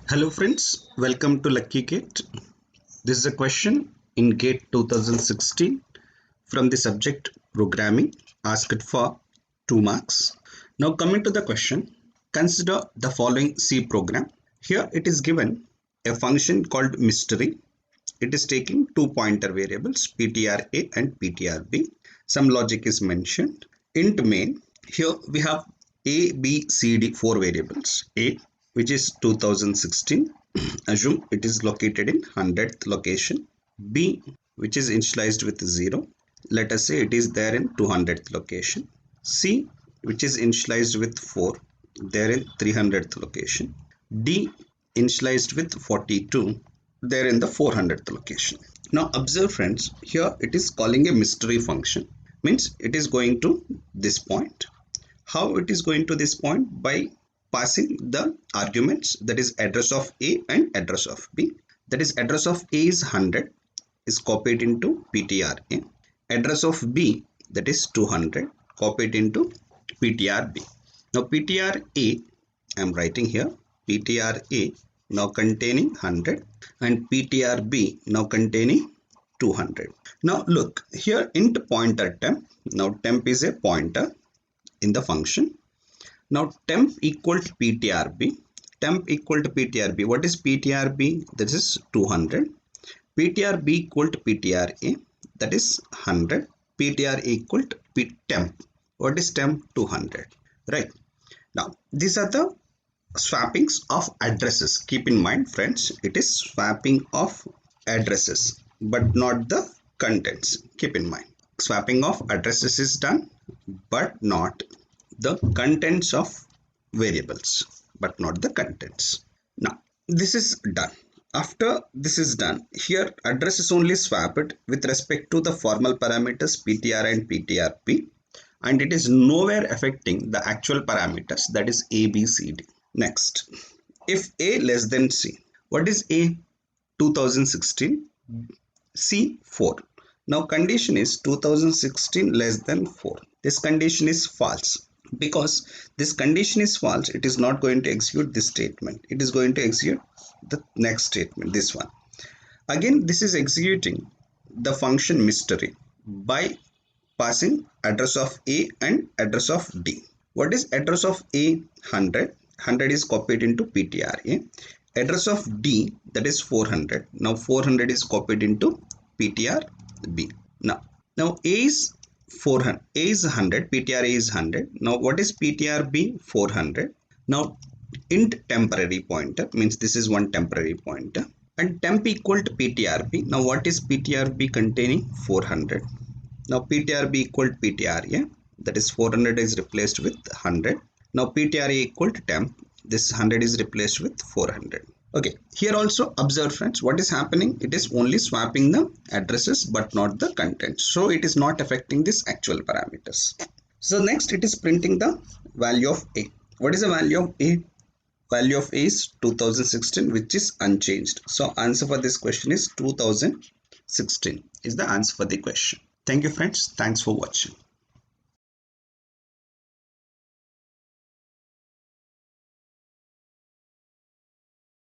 Hello friends, welcome to Lucky Gate. This is a question in GATE 2016 from the subject programming, asked for 2 marks. Now coming to the question, consider the following C program. Here it is given a function called mystery. It is taking 2 pointer variables ptr_a and ptr_b. Some logic is mentioned. Int main, here we have a, b, c, d 4 variables. A, which is 2016, assume it is located in 100th location. B, which is initialized with 0, let us say it is there in 200th location. C, which is initialized with 4, there in 300th location. D, initialized with 42, there in the 400th location. Now observe friends, here it is calling a mystery function, means it is going to this point. How it is going to this point? By passing the arguments, that is address of A and address of B. That is address of A is 100, is copied into ptr_a. Address of B, that is 200, copied into ptr_b. Now ptr_a, I am writing here ptr_a now containing 100 and ptr_b now containing 200. Now look here, int pointer temp. Now temp is a pointer in the function. Now temp equal to ptr_b. Temp equal to ptr_b. What is ptr_b? That is 200. ptr_b equal to ptr_a. That is 100. ptr equal to temp. What is temp? 200. Right. Now these are the swappings of addresses. Keep in mind friends, it is swapping of addresses but not the contents. Keep in mind, swapping of addresses is done but not the contents of variables, but not the contents. Now this is done. After this is done, here address is only swapped with respect to the formal parameters ptr and ptr_b, and it is nowhere affecting the actual parameters, that is a, b, c, d. Next, if a less than c, what is a? 2016, c 4. Now condition is 2016 less than 4. This condition is false. Because this condition is false, it is not going to execute this statement. It is going to execute the next statement, this one. Again, this is executing the function mystery by passing address of A and address of D. What is address of A? 100. 100 is copied into ptr_a. Address of D, that is 400. Now 400 is copied into ptr_b. Now A is 400, A is 100, ptr_a is 100. Now what is ptr_b? 400. Now int temporary pointer, means this is one temporary pointer, and temp equal to ptr_b. Now what is ptr_b containing? 400. Now ptr_b equal to ptr_a, that is 400 is replaced with 100. Now ptr_a equal to temp, this 100 is replaced with 400. Okay, here also observe friends, what is happening? It is only swapping the addresses but not the contents. So it is not affecting this actual parameters. So next it is printing the value of A. What is the value of A? Value of A is 2016, which is unchanged. So answer for this question is 2016 is the answer for the question. Thank you friends. Thanks for watching.